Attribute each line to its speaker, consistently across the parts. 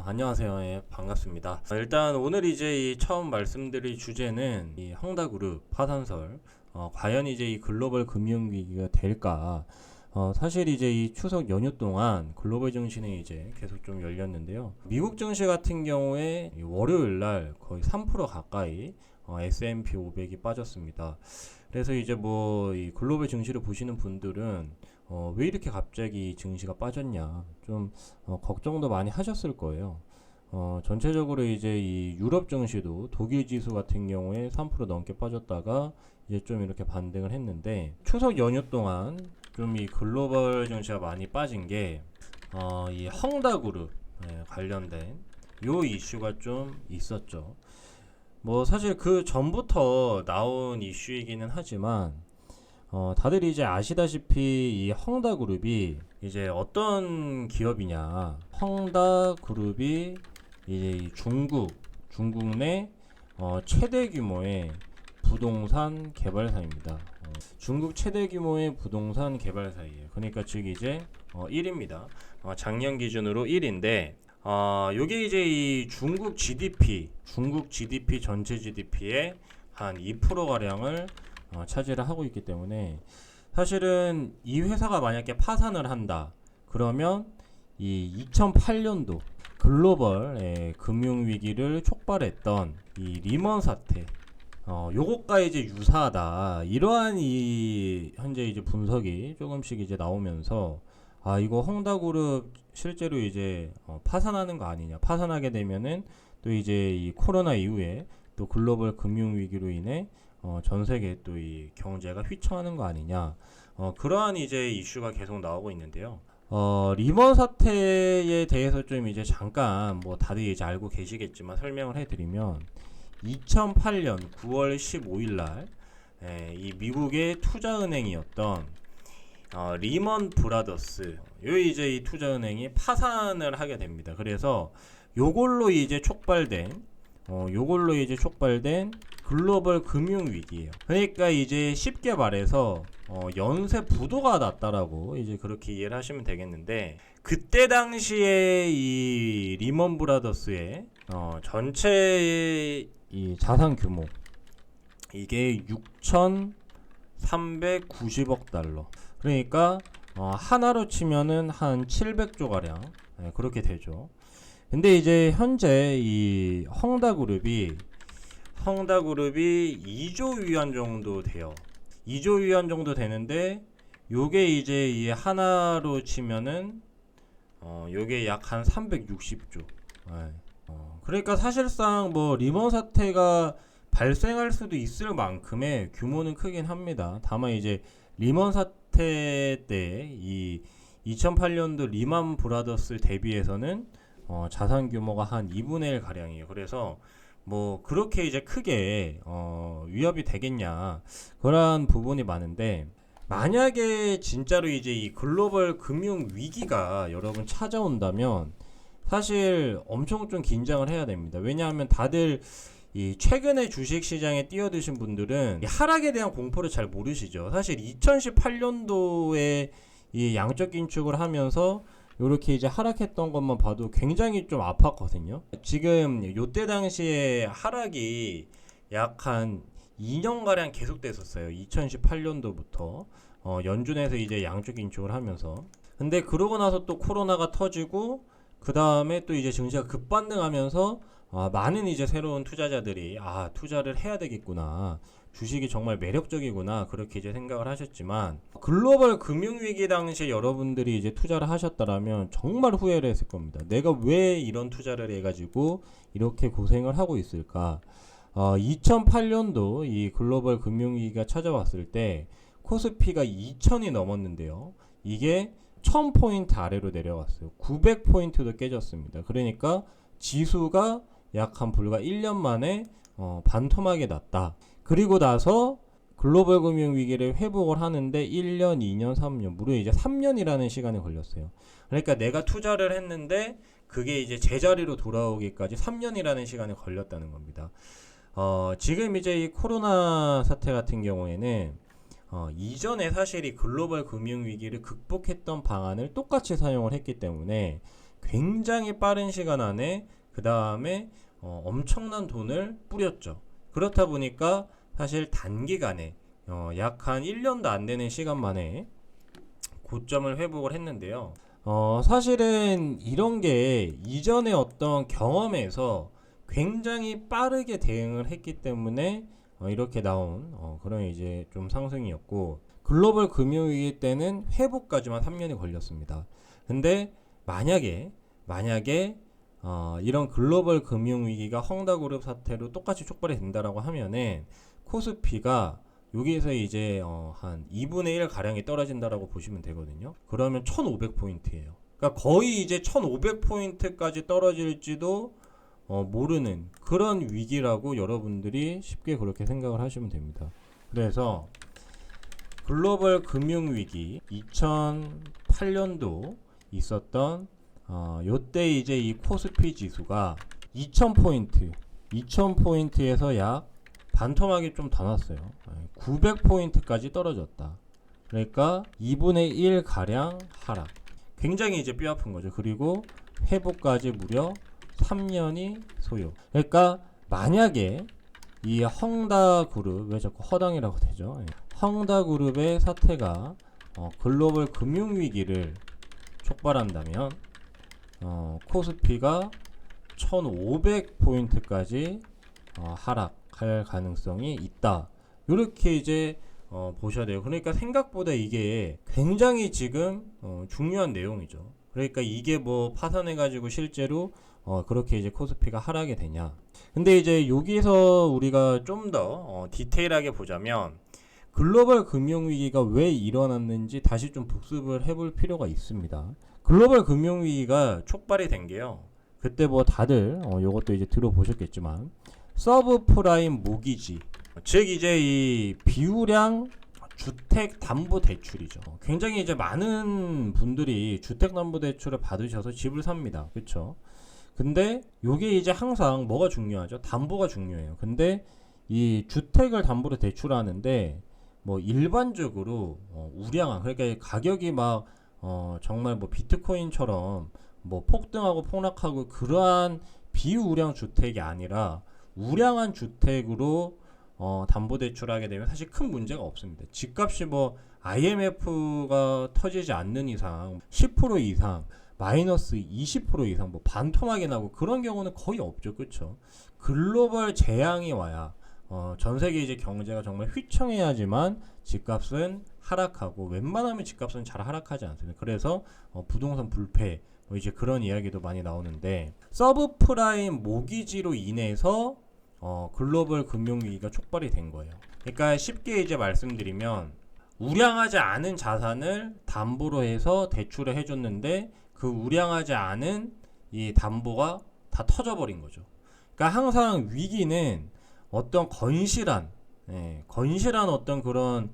Speaker 1: 안녕하세요. 예, 반갑습니다. 일단 오늘 이제 이 처음 말씀드릴 주제는 이 헝다그룹 파산설, 과연 이제 이 글로벌 금융위기가 될까? 사실 이제 이 추석 연휴 동안 글로벌 증시는 이제 계속 좀 열렸는데요. 미국 증시 같은 경우에 이 월요일 날 거의 3% 가까이 S&P 500이 빠졌습니다. 그래서 이제 뭐 이 글로벌 증시를 보시는 분들은 왜 이렇게 갑자기 증시가 빠졌냐 좀 걱정도 많이 하셨을 거예요. 전체적으로 이제 이 유럽 증시도 독일 지수 같은 경우에 3% 넘게 빠졌다가 이제 좀 이렇게 반등을 했는데 추석 연휴 동안 좀 이 글로벌 증시가 많이 빠진 게 이 헝다그룹 관련된 요 이슈가 좀 있었죠. 뭐 사실 그 전부터 나온 이슈이기는 하지만 다들 이제 아시다시피 이 헝다그룹이 이제 어떤 기업이냐. 헝다그룹이 이제 이 중국 내 최대 규모의 부동산 개발사입니다. 중국 최대 규모의 부동산 개발사예요. 그러니까 즉 이제 1입니다. 작년 기준으로 1인데 요게 이제 이 중국 GDP 전체 GDP의 한 2% 가량을 차지를 하고 있기 때문에 사실은 이 회사가 만약에 파산을 한다 그러면 이 2008년도 글로벌 금융위기를 촉발했던 이 리먼 사태 요것과 이제 유사하다 이러한 이 현재 이제 분석이 조금씩 이제 나오면서 이거 헝다그룹 실제로 이제 파산하는 거 아니냐, 파산하게 되면은 또 이제 이 코로나 이후에 또 글로벌 금융위기로 인해 전 세계 또 이 경제가 휘청하는 거 아니냐, 그러한 이제 이슈가 계속 나오고 있는데요. 리먼 사태에 대해서 좀 이제 잠깐 뭐 다들 이제 알고 계시겠지만 설명을 해드리면 2008년 9월 15일 날 이 미국의 투자은행이었던 리먼 브라더스 요 이제 이 투자은행이 파산을 하게 됩니다. 그래서 요걸로 이제 촉발된 글로벌 금융위기예요. 그러니까 이제 쉽게 말해서 연쇄 부도가 났다라고 이제 그렇게 이해를 하시면 되겠는데, 그때 당시에 이 리먼 브라더스의 전체 이 자산 규모 이게 6,390억 달러. 그러니까 하나로 치면은 한 700조 가량 그렇게 되죠. 근데 이제 현재 이 헝다그룹이 2조 위안 정도 돼요. 2조 위안 정도 되는데 요게 이제 이 하나로 치면은 요게 약 한 360조. 그러니까 사실상 뭐 리먼 사태가 발생할 수도 있을 만큼의 규모는 크긴 합니다. 다만 이제 리먼 사태 때 이 2008년도 리만 브라더스 대비해서는 자산 규모가 한 2분의 1 가량이에요. 그래서 뭐 그렇게 이제 크게 위협이 되겠냐 그런 부분이 많은데, 만약에 진짜로 이제 이 글로벌 금융 위기가 여러분 찾아온다면 사실 엄청 좀 긴장을 해야 됩니다. 왜냐하면 다들 이 최근에 주식 시장에 뛰어드신 분들은 이 하락에 대한 공포를 잘 모르시죠. 사실 2018년도에 이 양적 긴축을 하면서 요렇게 이제 하락했던 것만 봐도 굉장히 좀 아팠거든요. 지금 요때 당시에 하락이 약 한 2년가량 계속됐었어요. 2018년도부터 연준에서 이제 양적 긴축을 하면서. 근데 그러고 나서 또 코로나가 터지고 그 다음에 또 이제 증시가 급반등하면서 많은 이제 새로운 투자자들이 투자를 해야 되겠구나, 주식이 정말 매력적이구나, 그렇게 이제 생각을 하셨지만 글로벌 금융위기 당시에 여러분들이 이제 투자를 하셨다라면 정말 후회를 했을 겁니다. 내가 왜 이런 투자를 해가지고 이렇게 고생을 하고 있을까. 2008년도 이 글로벌 금융위기가 찾아왔을 때 코스피가 2000이 넘었는데요. 이게 1000포인트 아래로 내려왔어요. 900포인트도 깨졌습니다. 그러니까 지수가 약 한 불과 1년 만에 반토막이 났다. 그리고 나서 글로벌 금융위기를 회복을 하는데 1년, 2년, 3년, 무려 이제 3년이라는 시간이 걸렸어요. 그러니까 내가 투자를 했는데 그게 이제 제자리로 돌아오기까지 3년이라는 시간이 걸렸다는 겁니다. 지금 이제 이 코로나 사태 같은 경우에는 이전에 사실 이 글로벌 금융위기를 극복했던 방안을 똑같이 사용을 했기 때문에 굉장히 빠른 시간 안에 그 다음에 엄청난 돈을 뿌렸죠. 그렇다 보니까 사실 단기간에 약 한 1년도 안 되는 시간 만에 고점을 회복을 했는데요. 사실은 이런 게 이전의 어떤 경험에서 굉장히 빠르게 대응을 했기 때문에 이렇게 나온 그런 이제 좀 상승이었고, 글로벌 금융위기 때는 회복까지만 3년이 걸렸습니다. 근데 만약에 이런 글로벌 금융위기가 헝다그룹 사태로 똑같이 촉발이 된다라고 하면은 코스피가 여기에서 이제 한 2분의 1 가량이 떨어진다라고 보시면 되거든요. 그러면 1500포인트예요. 그러니까 거의 이제 1500포인트까지 떨어질지도 모르는 그런 위기라고 여러분들이 쉽게 그렇게 생각을 하시면 됩니다. 그래서 글로벌 금융위기 2008년도 있었던 요때 이제 이 코스피 지수가 2000포인트에서 약 반토막이 좀 더 났어요. 900포인트까지 떨어졌다. 그러니까 2분의 1 가량 하락. 굉장히 이제 뼈아픈 거죠. 그리고 회복까지 무려 3년이 소요. 그러니까 만약에 이 헝다그룹, 왜 자꾸 허당이라고 되죠? 헝다그룹의 사태가 글로벌 금융위기를 촉발한다면 코스피가 1500포인트까지 하락할 가능성이 있다. 이렇게 이제 보셔야 돼요. 그러니까 생각보다 이게 굉장히 지금 중요한 내용이죠. 그러니까 이게 뭐 파산해가지고 실제로 그렇게 이제 코스피가 하락이 되냐. 근데 이제 여기서 우리가 좀 더 디테일하게 보자면 글로벌 금융위기가 왜 일어났는지 다시 좀 복습을 해볼 필요가 있습니다. 글로벌 금융위기가 촉발이 된 게요. 그때 뭐 다들 요것도 이제 들어보셨겠지만 서브프라임 모기지, 즉 이제 이 비우량 주택담보대출이죠. 굉장히 이제 많은 분들이 주택담보대출을 받으셔서 집을 삽니다. 그렇죠? 근데 요게 이제 항상 뭐가 중요하죠? 담보가 중요해요. 근데 이 주택을 담보로 대출하는데 뭐 일반적으로 우량한, 그러니까 가격이 막 정말 뭐 비트코인처럼 뭐 폭등하고 폭락하고 그러한 비우량 주택이 아니라 우량한 주택으로 담보대출하게 되면 사실 큰 문제가 없습니다. 집값이 뭐 IMF가 터지지 않는 이상 10% 이상 마이너스 20% 이상 뭐 반토막이 나고 그런 경우는 거의 없죠. 그렇죠? 글로벌 재앙이 와야 전 세계 이제 경제가 정말 휘청해야지만 집값은 하락하고, 웬만하면 집값은 잘 하락하지 않습니다. 그래서 부동산 불패 뭐 이제 그런 이야기도 많이 나오는데, 서브프라임 모기지로 인해서 글로벌 금융위기가 촉발이 된 거예요. 그러니까 쉽게 이제 말씀드리면 우량하지 않은 자산을 담보로 해서 대출을 해줬는데 그 우량하지 않은 이 담보가 다 터져버린 거죠. 그러니까 항상 위기는 어떤 건실한 어떤 그런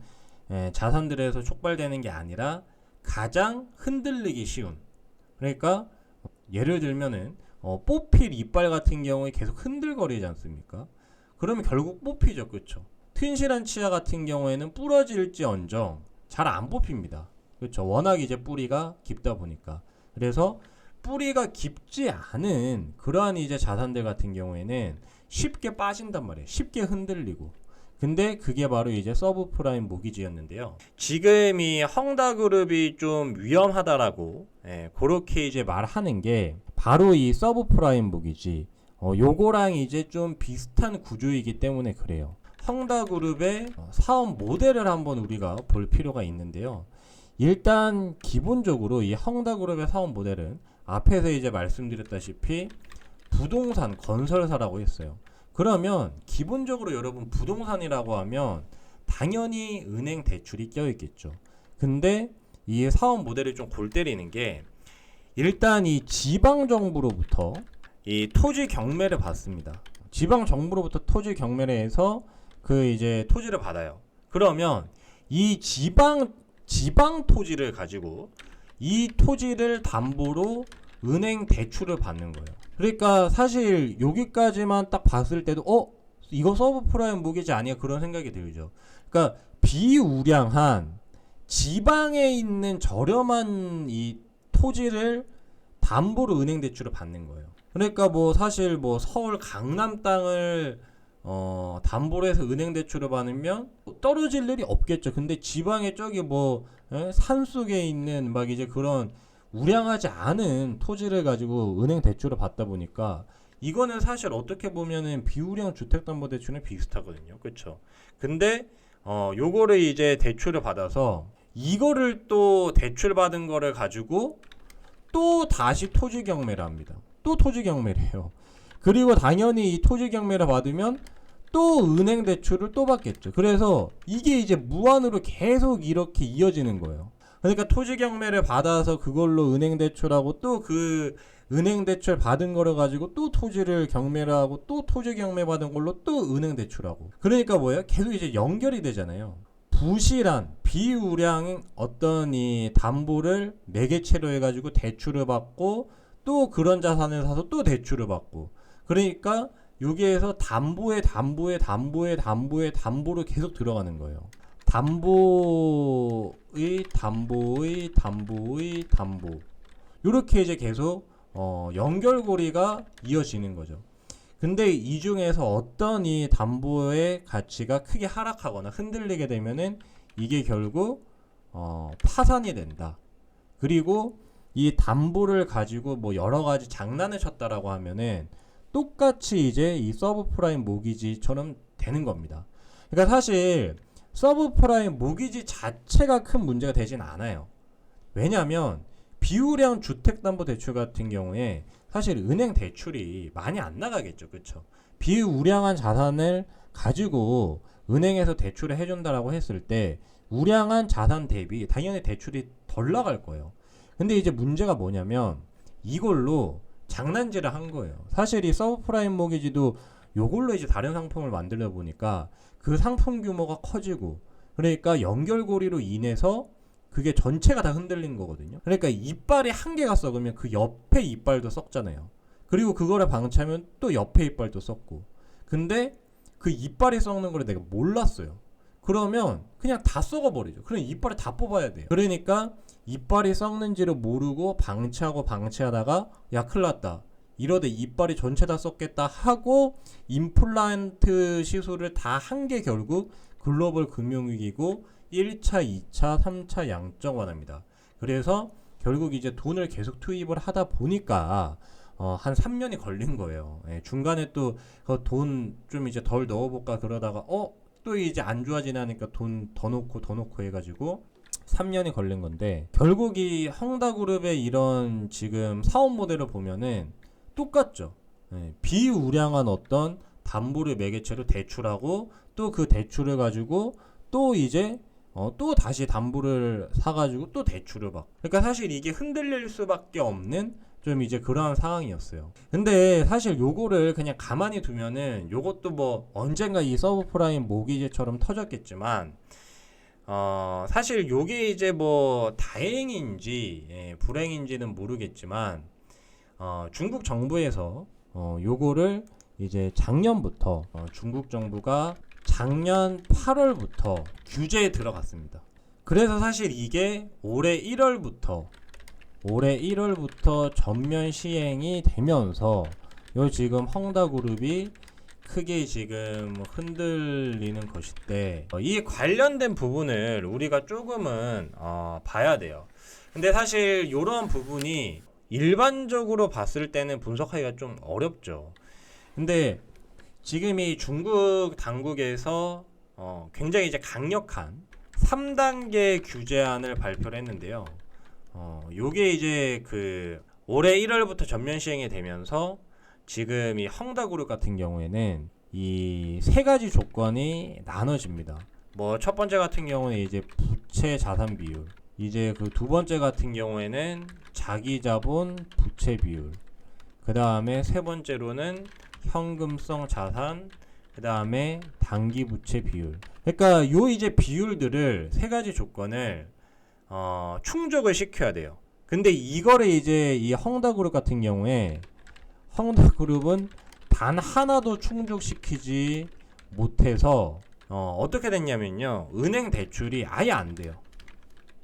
Speaker 1: 자산들에서 촉발되는 게 아니라 가장 흔들리기 쉬운, 그러니까 예를 들면은 뽑힐 이빨 같은 경우에 계속 흔들거리지 않습니까? 그러면 결국 뽑히죠. 그렇죠? 튼실한 치아 같은 경우에는 부러질지언정 잘 안 뽑힙니다. 그렇죠? 워낙 이제 뿌리가 깊다 보니까. 그래서 뿌리가 깊지 않은 그러한 이제 자산들 같은 경우에는 쉽게 빠진단 말이에요. 쉽게 흔들리고. 근데 그게 바로 이제 서브프라임 모기지였는데요. 지금 이 헝다그룹이 좀 위험하다라고 그렇게 이제 말하는 게 바로 이 서브프라임 모기지. 요거랑 이제 좀 비슷한 구조이기 때문에 그래요. 헝다그룹의 사업 모델을 한번 우리가 볼 필요가 있는데요. 일단 기본적으로 이 헝다그룹의 사업 모델은 앞에서 이제 말씀드렸다시피 부동산 건설사라고 했어요. 그러면 기본적으로 여러분 부동산이라고 하면 당연히 은행 대출이 껴있겠죠. 근데 이 사업 모델이 좀 골 때리는 게, 일단 이 지방정부로부터 이 토지 경매를 받습니다. 지방정부로부터 토지 경매를 해서 그 이제 토지를 받아요. 그러면 이 지방 토지를 가지고 이 토지를 담보로 은행 대출을 받는 거예요. 그러니까 사실 여기까지만 딱 봤을 때도 이거 서브프라임 모기지 아니야, 그런 생각이 들죠. 그러니까 비우량한 지방에 있는 저렴한 이 토지를 담보로 은행 대출을 받는 거예요. 그러니까 뭐 사실 뭐 서울 강남 땅을 담보로 해서 은행 대출을 받으면 떨어질 일이 없겠죠. 근데 지방에 저기 뭐 산속에 있는 막 이제 그런 우량하지 않은 토지를 가지고 은행 대출을 받다 보니까 이거는 사실 어떻게 보면은 비우량 주택담보대출은 비슷하거든요. 그렇죠? 근데 요거를 이제 대출을 받아서 이거를 또 대출 받은 거를 가지고 또 다시 토지 경매를 합니다. 또 토지 경매를 해요. 그리고 당연히 이 토지 경매를 받으면 또 은행 대출을 또 받겠죠. 그래서 이게 이제 무한으로 계속 이렇게 이어지는 거예요. 그러니까 토지 경매를 받아서 그걸로 은행 대출하고 또 그 은행 대출 받은 거를 가지고 또 토지를 경매를 하고 또 토지 경매 받은 걸로 또 은행 대출하고. 그러니까 뭐예요? 계속 이제 연결이 되잖아요. 부실한 비우량 어떤 이 담보를 매개체로 해가지고 대출을 받고 또 그런 자산을 사서 또 대출을 받고. 그러니까 여기에서 담보로 계속 들어가는 거예요. 담보 이렇게 이제 계속 연결고리가 이어지는 거죠. 근데 이 중에서 어떤 이 담보의 가치가 크게 하락하거나 흔들리게 되면은 이게 결국 파산이 된다. 그리고 이 담보를 가지고 뭐 여러 가지 장난을 쳤다라고 하면은 똑같이 이제 이 서브프라임 모기지처럼 되는 겁니다. 그러니까 사실 서브프라임 모기지 자체가 큰 문제가 되진 않아요. 왜냐하면 비우량 주택담보대출 같은 경우에 사실 은행 대출이 많이 안 나가겠죠. 그렇죠? 비우량한 자산을 가지고 은행에서 대출을 해준다라고 했을 때 우량한 자산 대비 당연히 대출이 덜 나갈 거예요. 근데 이제 문제가 뭐냐면 이걸로 장난질을 한 거예요. 사실 이 서브프라임 모기지도 요걸로 이제 다른 상품을 만들다 보니까 그 상품 규모가 커지고 그러니까 연결고리로 인해서 그게 전체가 다 흔들린 거거든요. 그러니까 이빨이 한 개가 썩으면 그 옆에 이빨도 썩잖아요. 그리고 그거를 방치하면 또 옆에 이빨도 썩고. 근데 그 이빨이 썩는 걸 내가 몰랐어요. 그러면 그냥 다 썩어버리죠. 그럼 이빨을 다 뽑아야 돼요. 그러니까 이빨이 썩는지를 모르고 방치하다가 야 큰일 났다. 이러다 이빨이 전체 다 썩겠다 하고 임플란트 시술을 다 한 게 결국 글로벌 금융위기고 1차, 2차, 3차 양적 완화입니다. 그래서 결국 이제 돈을 계속 투입을 하다 보니까 한 3년이 걸린 거예요. 예, 중간에 또 돈 좀 이제 덜 넣어볼까 그러다가 또 이제 안 좋아지나니까 돈 더 넣고 해가지고 3년이 걸린 건데 결국 이 헝다그룹의 이런 지금 사업 모델을 보면은 똑같죠. 예, 비우량한 어떤 담보를 매개체로 대출하고 또 그 대출을 가지고 또 이제 또 다시 담보를 사가지고 또 대출을 받고. 그러니까 사실 이게 흔들릴 수밖에 없는 좀 이제 그러한 상황이었어요. 근데 사실 요거를 그냥 가만히 두면은 요것도 뭐 언젠가 이 서브프라임 모기지처럼 터졌겠지만 사실 요게 이제 뭐 다행인지 불행인지는 모르겠지만 중국 정부에서 요거를 이제 작년부터 중국 정부가 작년 8월부터 규제에 들어갔습니다. 그래서 사실 이게 올해 1월부터 전면 시행이 되면서 요 지금 헝다그룹이 크게 지금 흔들리는 것인데 이 관련된 부분을 우리가 조금은 봐야 돼요. 근데 사실 이런 부분이 일반적으로 봤을 때는 분석하기가 좀 어렵죠. 근데 지금 이 중국 당국에서 굉장히 이제 강력한 3단계 규제안을 발표를 했는데요. 요게 이제 그 올해 1월부터 전면 시행이 되면서 지금 이 헝다그룹 같은 경우에는 이 세 가지 조건이 나눠집니다. 뭐 첫 번째 같은 경우는 이제 부채 자산 비율, 이제 그 두 번째 같은 경우에는 자기 자본 부채 비율, 그 다음에 세 번째로는 현금성 자산, 그 다음에 단기 부채 비율. 그러니까 요 이제 비율들을 세 가지 조건을 충족을 시켜야 돼요. 근데 이거를 이제 이 헝다그룹 같은 경우에 헝다그룹은 단 하나도 충족시키지 못해서 어떻게 됐냐면요, 은행 대출이 아예 안 돼요.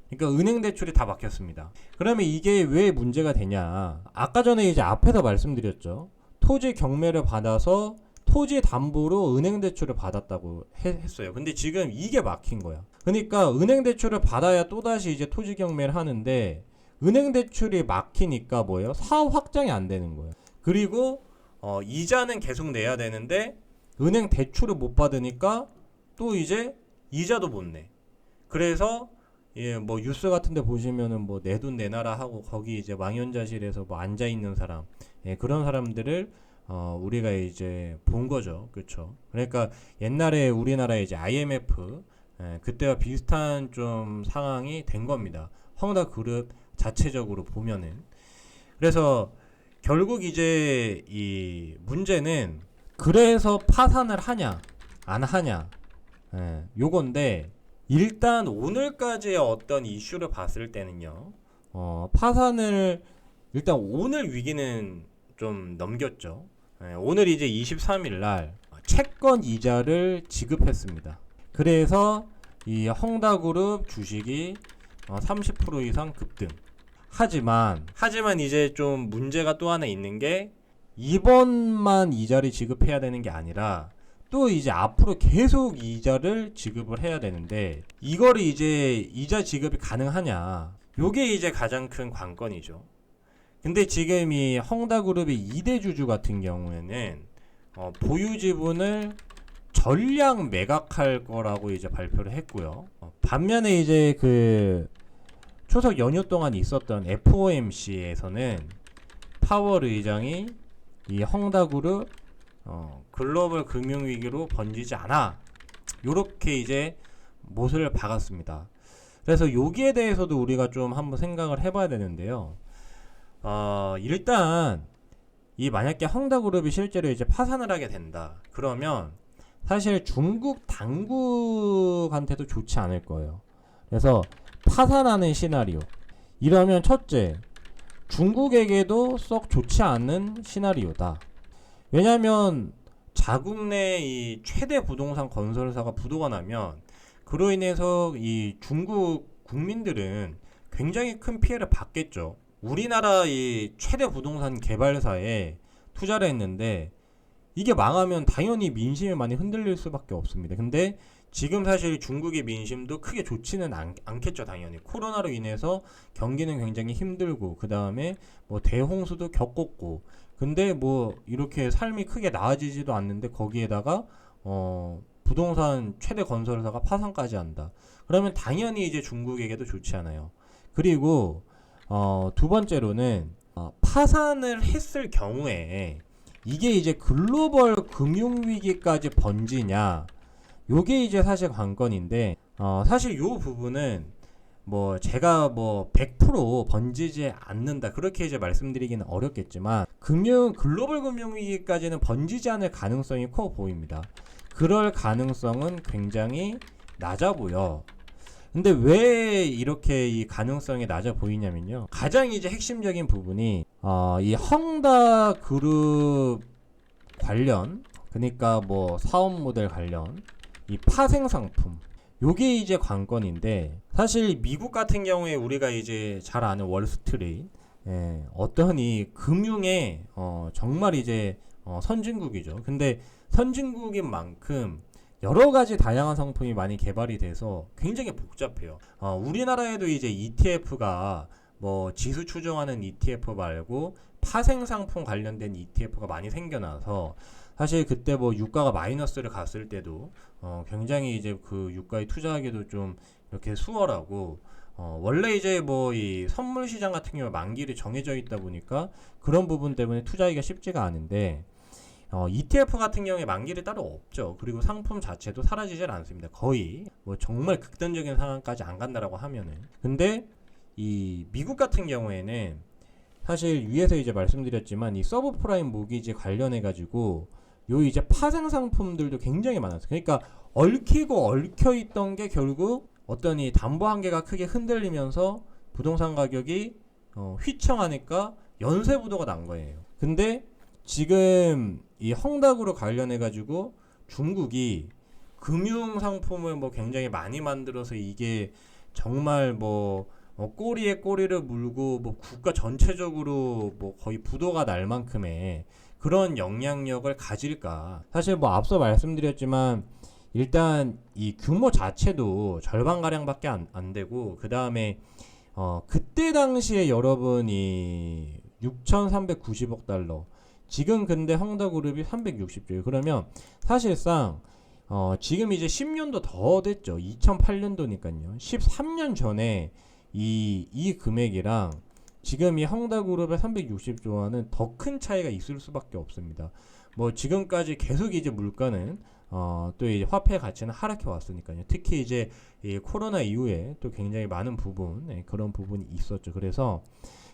Speaker 1: 그러니까 은행 대출이 다 막혔습니다. 그러면 이게 왜 문제가 되냐? 아까 전에 이제 앞에서 말씀드렸죠. 토지 경매를 받아서 토지 담보로 은행 대출을 받았다고 했어요. 근데 지금 이게 막힌 거야. 그러니까 은행 대출을 받아야 또다시 이제 토지 경매를 하는데 은행 대출이 막히니까 뭐예요? 사업 확장이 안 되는 거예요. 그리고 이자는 계속 내야 되는데 은행 대출을 못 받으니까 또 이제 이자도 못 내. 그래서 예, 뭐 뉴스 같은 데 보시면은 뭐 내 돈 내놔라 하고 거기 이제 망연자실에서 뭐 앉아 있는 사람, 예, 그런 사람들을 우리가 이제 본 거죠. 그렇죠? 그러니까 옛날에 우리나라에 이제 IMF, 예, 그때와 비슷한 좀 상황이 된 겁니다. 헝다그룹 자체적으로 보면은. 그래서 결국 이제 이 문제는 그래서 파산을 하냐 안 하냐, 예, 요건데 일단 오늘까지의 어떤 이슈를 봤을 때는요, 파산을 일단 오늘 위기는 좀 넘겼죠. 예, 오늘 이제 23일 날 채권 이자를 지급했습니다. 그래서 이 헝다그룹 주식이 30% 이상 급등. 하지만 이제 좀 문제가 또 하나 있는 게 이번만 이자를 지급해야 되는 게 아니라 또 이제 앞으로 계속 이자를 지급을 해야 되는데 이거를 이제 이자 지급이 가능하냐, 요게 이제 가장 큰 관건이죠. 근데 지금 이 헝다그룹의 2대 주주 같은 경우에는 보유 지분을 전량 매각할 거라고 이제 발표를 했고요. 반면에 이제 그 추석 연휴 동안 있었던 FOMC에서는 파월 의장이 이 헝다그룹 글로벌 금융위기로 번지지 않아, 요렇게 이제 못을 박았습니다. 그래서 여기에 대해서도 우리가 좀 한번 생각을 해봐야 되는데요. 일단 이 만약에 헝다그룹이 실제로 이제 파산을 하게 된다 그러면 사실 중국 당국한테도 좋지 않을 거예요. 그래서 파산하는 시나리오, 이러면 첫째, 중국에게도 썩 좋지 않은 시나리오다. 왜냐하면 자국 내 이 최대 부동산 건설사가 부도가 나면 그로 인해서 이 중국 국민들은 굉장히 큰 피해를 받겠죠. 우리나라 이 최대 부동산 개발사에 투자를 했는데 이게 망하면 당연히 민심이 많이 흔들릴 수밖에 없습니다. 근데 지금 사실 중국의 민심도 크게 좋지는 않겠죠. 당연히 코로나로 인해서 경기는 굉장히 힘들고 그 다음에 뭐 대홍수도 겪었고, 근데 뭐 이렇게 삶이 크게 나아지지도 않는데 거기에다가 부동산 최대 건설사가 파산까지 한다. 그러면 당연히 이제 중국에게도 좋지 않아요. 그리고 두 번째로는 파산을 했을 경우에 이게 이제 글로벌 금융위기까지 번지냐, 요게 이제 사실 관건인데, 사실 요 부분은 뭐 제가 뭐 100% 번지지 않는다 그렇게 이제 말씀드리기는 어렵겠지만 글로벌 금융위기까지는 번지지 않을 가능성이 커 보입니다. 그럴 가능성은 굉장히 낮아 보여. 근데 왜 이렇게 이 가능성이 낮아 보이냐면요, 가장 이제 핵심적인 부분이 이 헝다그룹 관련, 그러니까 뭐 사업 모델 관련 이 파생 상품, 요게 이제 관건인데, 사실 미국 같은 경우에 우리가 이제 잘 아는 월스트리트, 예, 어떤 이 금융의 정말 이제 선진국이죠. 근데 선진국인 만큼 여러 가지 다양한 상품이 많이 개발이 돼서 굉장히 복잡해요. 우리나라에도 이제 ETF가 뭐 지수 추종하는 ETF 말고 파생 상품 관련된 ETF가 많이 생겨나서 사실 그때 뭐 유가가 마이너스를 갔을 때도 굉장히 이제 그 유가에 투자하기도 좀 이렇게 수월하고, 원래 이제 뭐 이 선물 시장 같은 경우 만기일이 정해져 있다 보니까 그런 부분 때문에 투자하기가 쉽지가 않은데, ETF 같은 경우에 만기일이 따로 없죠. 그리고 상품 자체도 사라지질 않습니다. 거의 뭐 정말 극단적인 상황까지 안 간다라고 하면은. 근데 이 미국 같은 경우에는 사실 위에서 이제 말씀드렸지만 이 서브프라임 모기지 관련해 가지고 요 이제 파생 상품들도 굉장히 많았어요. 그러니까 얽히고 얽혀 있던 게 결국 어떤 이 담보 한계가 크게 흔들리면서 부동산 가격이 휘청하니까 연쇄 부도가 난 거예요. 근데 지금 이 헝다그룹 관련해 가지고 중국이 금융 상품을 뭐 굉장히 많이 만들어서 이게 정말 뭐 꼬리에 꼬리를 물고 뭐 국가 전체적으로 뭐 거의 부도가 날 만큼의 그런 영향력을 가질까? 사실 뭐 앞서 말씀드렸지만 일단 이 규모 자체도 절반 가량밖에 안 되고 그 다음에 그때 당시에 여러분이 6,390억 달러. 지금 근데 헝다그룹이 360조예요. 그러면 사실상 지금 이제 10년도 더 됐죠. 2008년도니까요. 13년 전에 이 금액이랑 지금 이 헝다그룹의 360조 원은 더 큰 차이가 있을 수밖에 없습니다. 뭐 지금까지 계속 이제 물가는 또 이제 화폐 가치는 하락해 왔으니까요. 특히 이제 이 코로나 이후에 또 굉장히 많은 부분, 그런 부분이 있었죠. 그래서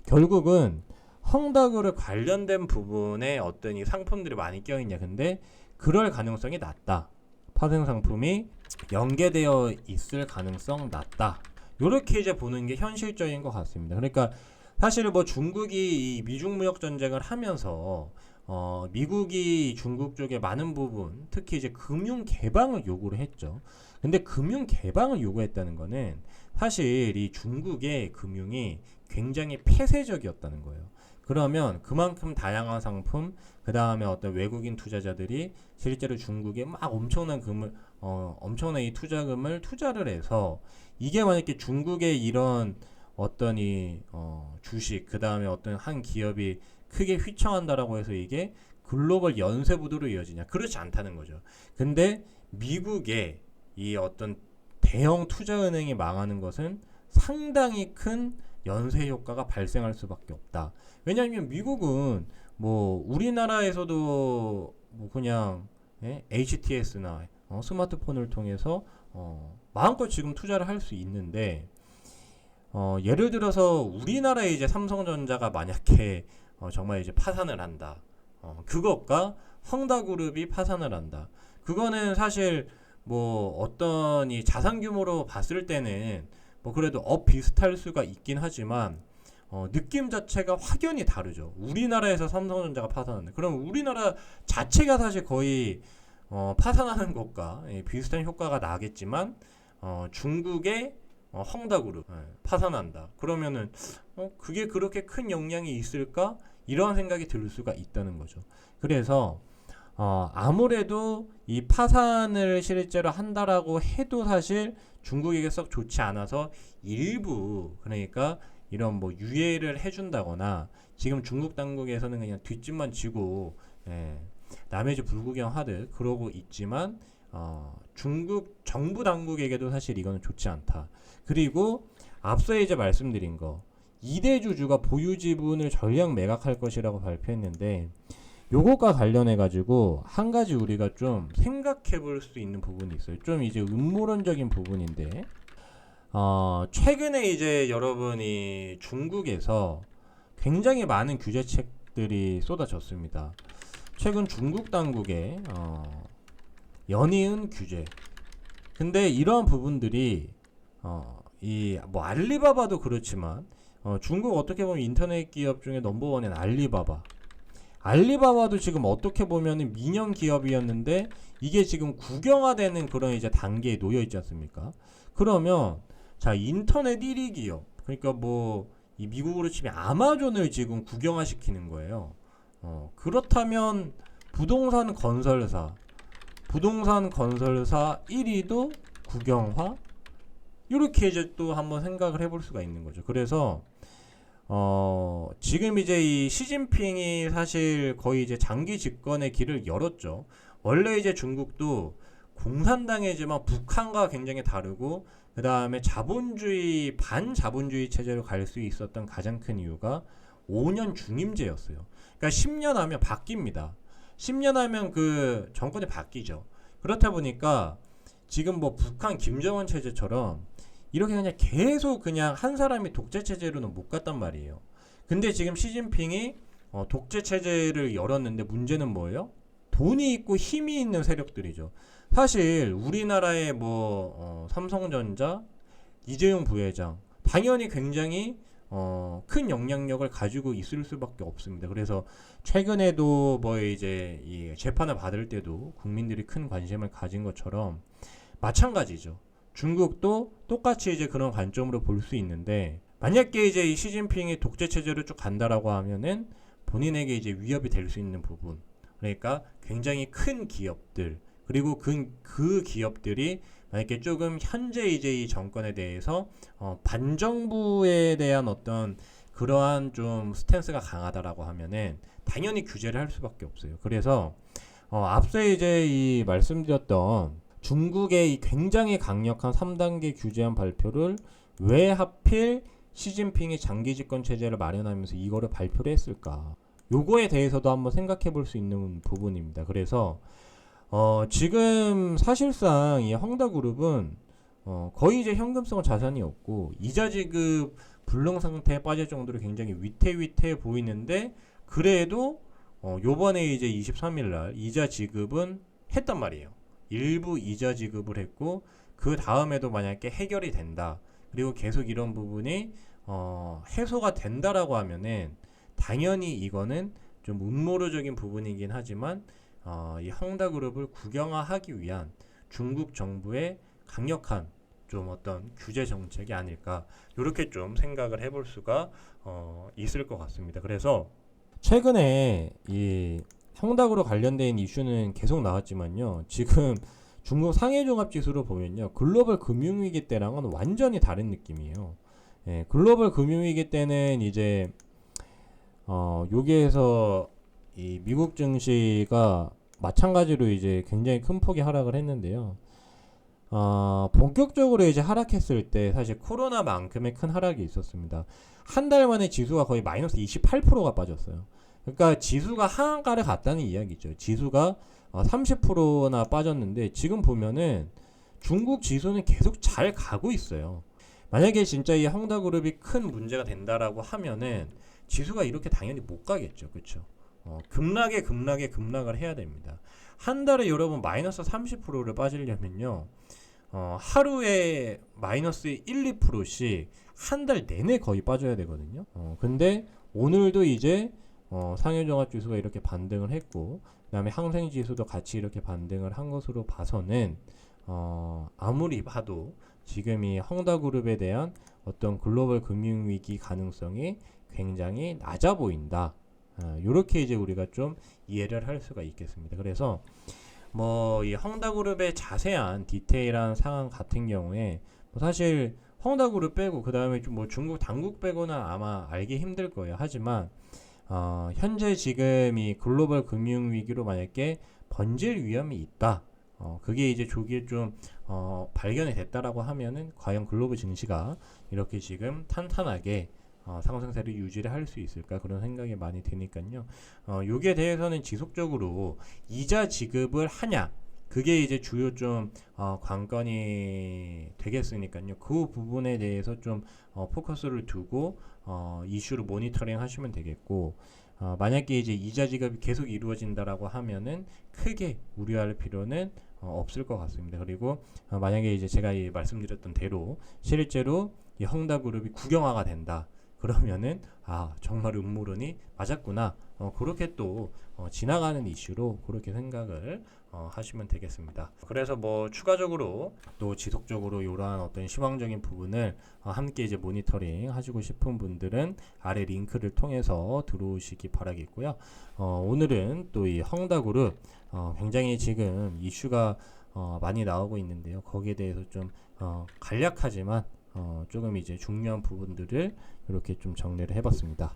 Speaker 1: 결국은 헝다그룹 관련된 부분에 어떤 이 상품들이 많이 껴있냐. 근데 그럴 가능성이 낮다. 파생 상품이 연계되어 있을 가능성 낮다. 요렇게 이제 보는 게 현실적인 것 같습니다. 그러니까 사실 뭐 중국이 이 미중 무역 전쟁을 하면서 미국이 중국 쪽에 많은 부분, 특히 이제 금융 개방을 요구를 했죠. 근데 금융 개방을 요구했다는 거는 사실 이 중국의 금융이 굉장히 폐쇄적이었다는 거예요. 그러면 그만큼 다양한 상품, 그 다음에 어떤 외국인 투자자들이 실제로 중국에 막 엄청난 이 투자금을 투자를 해서 이게 만약에 중국의 이런 어떤 이 주식, 그 다음에 어떤 한 기업이 크게 휘청한다라고 해서 이게 글로벌 연쇄 부도로 이어지냐? 그렇지 않다는 거죠. 근데 미국의 이 어떤 대형 투자은행이 망하는 것은 상당히 큰 연쇄 효과가 발생할 수밖에 없다. 왜냐하면 미국은 뭐 우리나라에서도 뭐 그냥 HTS나 스마트폰을 통해서 마음껏 지금 투자를 할 수 있는데 예를 들어서 우리나라에 이제 삼성전자가 만약에 정말 이제 파산을 한다. 그것과 헝다그룹이 파산을 한다. 그거는 사실 뭐 어떤 이 자산 규모로 봤을 때는 뭐 그래도 비슷할 수가 있긴 하지만 느낌 자체가 확연히 다르죠. 우리나라에서 삼성전자가 파산한다. 그럼 우리나라 자체가 사실 거의 파산하는 것과 비슷한 효과가 나겠지만 중국의 헝다그룹 파산한다. 그러면은 그게 그렇게 큰 영향이 있을까? 이런 생각이 들 수가 있다는 거죠. 그래서 아무래도 이 파산을 실제로 한다라고 해도 사실 중국에게 썩 좋지 않아서 일부 그러니까 이런 뭐 유예를 해준다거나 지금 중국 당국에서는 그냥 뒷짐만 지고 남의 집 불구경 하듯 그러고 있지만 중국 정부 당국에게도 사실 이거는 좋지 않다. 그리고 앞서 이제 말씀드린 거 2대 주주가 보유 지분을 전량 매각할 것이라고 발표했는데 요것과 관련해 가지고 한 가지 우리가 좀 생각해 볼 수 있는 부분이 있어요. 좀 이제 음모론적인 부분인데 최근에 이제 여러분이 중국에서 굉장히 많은 규제책들이 쏟아졌습니다. 최근 중국 당국의 연이은 규제. 근데 이러한 부분들이 이 뭐 알리바바도 그렇지만 중국 어떻게 보면 인터넷 기업 중에 넘버원인 알리바바도 지금 어떻게 보면 민영 기업이었는데 이게 지금 국영화되는 그런 이제 단계에 놓여 있지 않습니까? 그러면 자 인터넷 1위 기업 그러니까 뭐 이 미국으로 치면 아마존을 지금 국영화 시키는 거예요. 그렇다면 부동산 건설사 1위도 국영화 이렇게 이제 또 한번 생각을 해볼 수가 있는 거죠. 그래서 지금 이제 이 시진핑이 사실 거의 이제 장기 집권의 길을 열었죠. 원래 이제 중국도 공산당이지만 북한과 굉장히 다르고 그 다음에 자본주의 반자본주의 체제로 갈 수 있었던 가장 큰 이유가 5년 중임제였어요. 그러니까 10년 하면 바뀝니다. 10년 하면 그 정권이 바뀌죠. 그렇다 보니까 지금 뭐 북한 김정은 체제처럼 이렇게 그냥 계속 그냥 한 사람이 독재 체제로는 못 갔단 말이에요. 근데 지금 시진핑이 독재 체제를 열었는데 문제는 뭐예요? 돈이 있고 힘이 있는 세력들이죠. 사실 우리나라의 뭐 삼성전자 이재용 부회장 당연히 굉장히 큰 영향력을 가지고 있을 수밖에 없습니다. 그래서 최근에도 뭐 이제 이 재판을 받을 때도 국민들이 큰 관심을 가진 것처럼 마찬가지죠. 중국도 똑같이 이제 그런 관점으로 볼 수 있는데, 만약에 이제 이 시진핑이 독재 체제로 쭉 간다라고 하면은 본인에게 이제 위협이 될 수 있는 부분, 그러니까 굉장히 큰 기업들, 그리고 그 기업들이 만약에 조금 현재 이제 이 정권에 대해서 반정부에 대한 어떤 그러한 좀 스탠스가 강하다라고 하면은 당연히 규제를 할 수밖에 없어요. 그래서 앞서 이제 이 말씀드렸던 중국의 이 굉장히 강력한 3단계 규제안 발표를 왜 하필 시진핑이 장기 집권 체제를 마련하면서 이거를 발표를 했을까? 요거에 대해서도 한번 생각해 볼 수 있는 부분입니다. 그래서 지금 사실상 이 헝다그룹은 거의 이제 현금성 자산이 없고 이자 지급 불능 상태에 빠질 정도로 굉장히 위태위태해 보이는데, 그래도 요번에 이제 23일 날 이자 지급은 했단 말이에요. 일부 이자 지급을 했고, 그 다음에도 만약에 해결이 된다, 그리고 계속 이런 부분이 해소가 된다라고 하면은 당연히 이거는 좀 음모론적인 부분이긴 하지만 이 헝다그룹을 국영화하기 위한 중국 정부의 강력한 좀 어떤 규제 정책이 아닐까, 이렇게 좀 생각을 해볼 수가 있을 것 같습니다. 그래서 최근에 이 헝다그룹 관련된 이슈는 계속 나왔지만요, 지금 중국 상해종합지수로 보면요, 글로벌 금융위기 때랑은 완전히 다른 느낌이에요. 예, 글로벌 금융위기 때는 이제 여기에서 이 미국 증시가 마찬가지로 이제 굉장히 큰 폭의 하락을 했는데요. 본격적으로 이제 하락했을 때 사실 코로나만큼의 큰 하락이 있었습니다. 한 달 만에 지수가 거의 마이너스 28%가 빠졌어요. 그러니까 지수가 하한가를 갔다는 이야기죠. 지수가 30%나 빠졌는데, 지금 보면은 중국 지수는 계속 잘 가고 있어요. 만약에 진짜 이 헝다그룹이 큰 문제가 된다라고 하면은 지수가 이렇게 당연히 못 가겠죠. 그렇죠? 급락을 해야 됩니다. 한 달에 여러분 마이너스 30%를 빠지려면요, 하루에 마이너스 1, 2%씩 한 달 내내 거의 빠져야 되거든요. 근데 오늘도 이제 상해종합지수가 이렇게 반등을 했고, 그 다음에 항생지수도 같이 이렇게 반등을 한 것으로 봐서는 아무리 봐도 지금 이 헝다그룹에 대한 어떤 글로벌 금융위기 가능성이 굉장히 낮아 보인다. 이렇게 이제 우리가 좀 이해를 할 수가 있겠습니다. 그래서 뭐 이 헝다그룹의 자세한 디테일한 상황 같은 경우에 사실 헝다그룹 빼고 그 다음에 좀 뭐 중국 당국 빼고는 아마 알기 힘들 거예요. 하지만 현재 지금 이 글로벌 금융위기로 만약에 번질 위험이 있다, 그게 이제 조기에 좀 발견이 됐다라고 하면은 과연 글로벌 증시가 이렇게 지금 탄탄하게 상승세를 유지를 할 수 있을까, 그런 생각이 많이 드니까요. 여기에 대해서는 지속적으로 이자 지급을 하냐, 그게 이제 주요 좀 관건이 되겠으니까요. 그 부분에 대해서 좀 포커스를 두고 이슈를 모니터링 하시면 되겠고, 만약에 이제 이자 지급이 계속 이루어진다라고 하면은 크게 우려할 필요는 없을 것 같습니다. 그리고 만약에 이제 제가 말씀드렸던 대로 실제로 이 헝다그룹이 국영화가 된다, 그러면은 정말 음모론이 맞았구나, 그렇게 또 지나가는 이슈로 그렇게 생각을 하시면 되겠습니다. 그래서 뭐 추가적으로 또 지속적으로 이러한 어떤 시황적인 부분을 함께 이제 모니터링 하시고 싶은 분들은 아래 링크를 통해서 들어오시기 바라겠고요. 오늘은 또 이 헝다그룹 굉장히 지금 이슈가 많이 나오고 있는데요. 거기에 대해서 좀 간략하지만 조금 이제 중요한 부분들을 이렇게 좀 정리를 해봤습니다.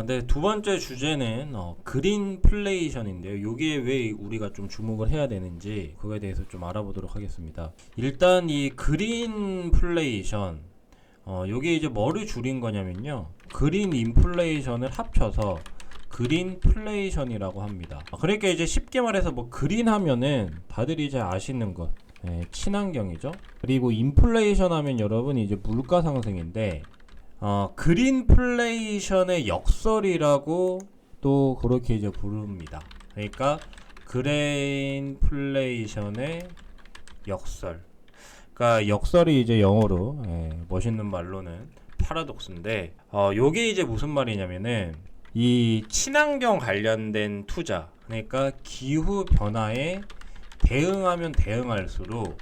Speaker 1: 네, 두 번째 주제는 그린플레이션인데요. 요게 왜 우리가 좀 주목을 해야 되는지 그거에 대해서 좀 알아보도록 하겠습니다. 일단 이 그린플레이션, 요게 이제 뭐를 줄인 거냐면요, 그린 인플레이션을 합쳐서 그린플레이션이라고 합니다. 그러니까 이제 쉽게 말해서 뭐 그린 하면은 다들 이제 아시는 것, 친환경이죠. 그리고 인플레이션 하면 여러분 이제 물가 상승인데, 그린플레이션의 역설이라고 또 그렇게 이제 부릅니다. 그러니까 그레인플레이션의 역설. 그러니까 역설이 이제 영어로 멋있는 말로는 파라독스인데 요게 이제 무슨 말이냐면은 이 친환경 관련된 투자, 그러니까 기후 변화에 대응하면 대응할수록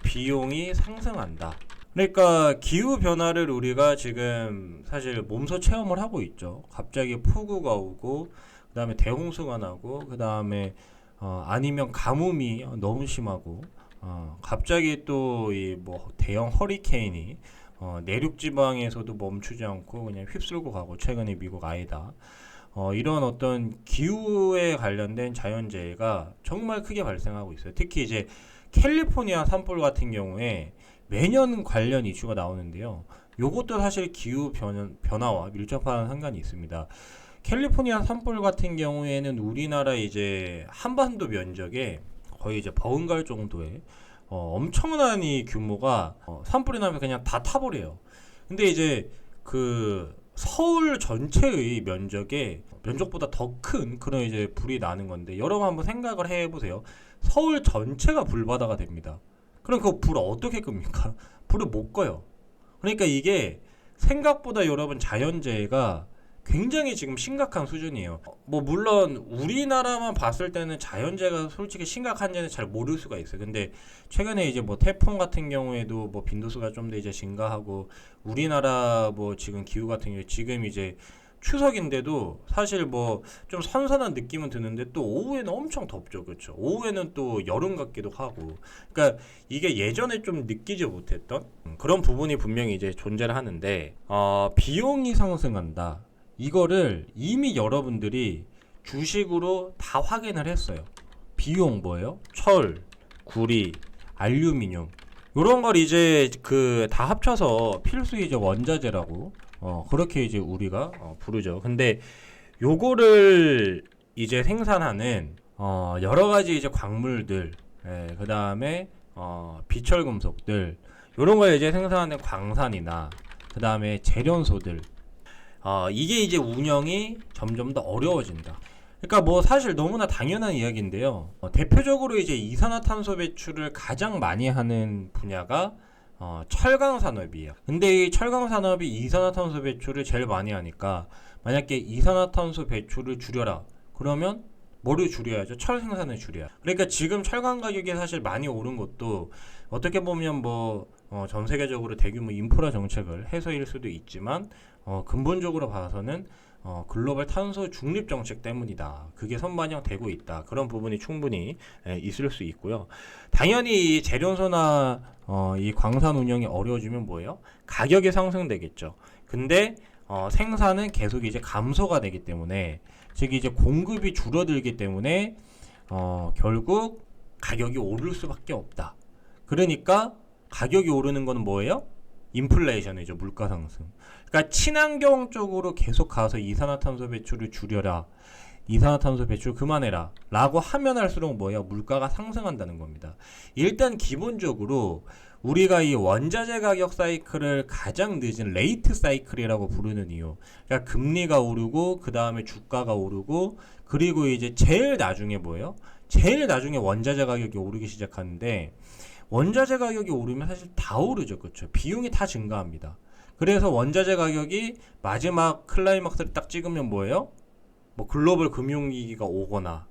Speaker 1: 비용이 상승한다. 그러니까 기후 변화를 우리가 지금 사실 몸소 체험을 하고 있죠. 갑자기 폭우가 오고 그다음에 대홍수가 나고 그다음에 아니면 가뭄이 너무 심하고 갑자기 또 이 뭐 대형 허리케인이 내륙 지방에서도 멈추지 않고 그냥 휩쓸고 가고, 최근에 미국 아이다. 이런 어떤 기후에 관련된 자연재해가 정말 크게 발생하고 있어요. 특히 이제 캘리포니아 산불 같은 경우에 매년 관련 이슈가 나오는데요. 요것도 사실 기후 변화와 밀접한 상관이 있습니다. 캘리포니아 산불 같은 경우에는 우리나라 이제 한반도 면적에 거의 이제 버금갈 정도의 엄청난 이 규모가 산불이 나면 그냥 다 타버려요. 근데 이제 그 서울 전체의 면적보다 더 큰 그런 이제 불이 나는 건데, 여러분 한번 생각을 해보세요. 서울 전체가 불바다가 됩니다. 그럼 그 불 어떻게 끕니까? 불을 못 꺼요. 그러니까 이게 생각보다 여러분 자연재해가 굉장히 지금 심각한 수준이에요. 뭐 물론 우리나라만 봤을 때는 자연재해가 솔직히 심각한지는 잘 모를 수가 있어요. 근데 최근에 이제 뭐 태풍 같은 경우에도 뭐 빈도수가 좀 더 이제 증가하고, 우리나라 뭐 지금 기후 같은 경우에 지금 이제 추석인데도 사실 뭐 좀 선선한 느낌은 드는데 또 오후에는 엄청 덥죠. 그렇죠? 오후에는 또 여름 같기도 하고. 그러니까 이게 예전에 좀 느끼지 못했던 그런 부분이 분명히 이제 존재를 하는데, 비용이 상승한다. 이거를 이미 여러분들이 주식으로 다 확인을 했어요. 비용 뭐예요? 철, 구리, 알루미늄, 요런 걸 이제 그 다 합쳐서 필수 이제 원자재라고 그렇게 이제 우리가 부르죠. 근데 요거를 이제 생산하는 여러 가지 이제 광물들, 그 다음에 비철 금속들, 요런 걸 이제 생산하는 광산이나 그 다음에 재련소들, 이게 이제 운영이 점점 더 어려워진다. 그러니까 뭐 사실 너무나 당연한 이야기인데요. 대표적으로 이제 이산화탄소 배출을 가장 많이 하는 분야가 철강 산업이에요. 근데 이 철강 산업이 이산화탄소 배출을 제일 많이 하니까, 만약에 이산화탄소 배출을 줄여라 그러면 뭐를 줄여야죠? 철 생산을 줄여야. 그러니까 지금 철강 가격이 사실 많이 오른 것도 어떻게 보면 뭐 전 세계적으로 대규모 인프라 정책을 해서일 수도 있지만, 근본적으로 봐서는 글로벌 탄소 중립 정책 때문이다. 그게 선반영되고 있다. 그런 부분이 충분히 있을 수 있고요. 당연히 이 재련소나 이 광산 운영이 어려워지면 뭐예요? 가격이 상승되겠죠. 근데 생산은 계속 이제 감소가 되기 때문에, 즉 이제 공급이 줄어들기 때문에 결국 가격이 오를 수밖에 없다. 그러니까 가격이 오르는 거는 뭐예요? 인플레이션이죠. 물가 상승. 그러니까 친환경 쪽으로 계속 가서 이산화탄소 배출을 줄여라, 이산화탄소 배출 그만해라 라고 하면 할수록 뭐예요? 물가가 상승한다는 겁니다. 일단 기본적으로 우리가 이 원자재 가격 사이클을 가장 늦은 레이트 사이클이라고 부르는 이유, 그러니까 금리가 오르고 그 다음에 주가가 오르고, 그리고 이제 제일 나중에 뭐예요? 제일 나중에 원자재 가격이 오르기 시작하는데, 원자재 가격이 오르면 사실 다 오르죠. 그렇죠? 비용이 다 증가합니다. 그래서 원자재 가격이 마지막 클라이막스를 딱 찍으면 뭐예요? 뭐 글로벌 금융위기가 오거나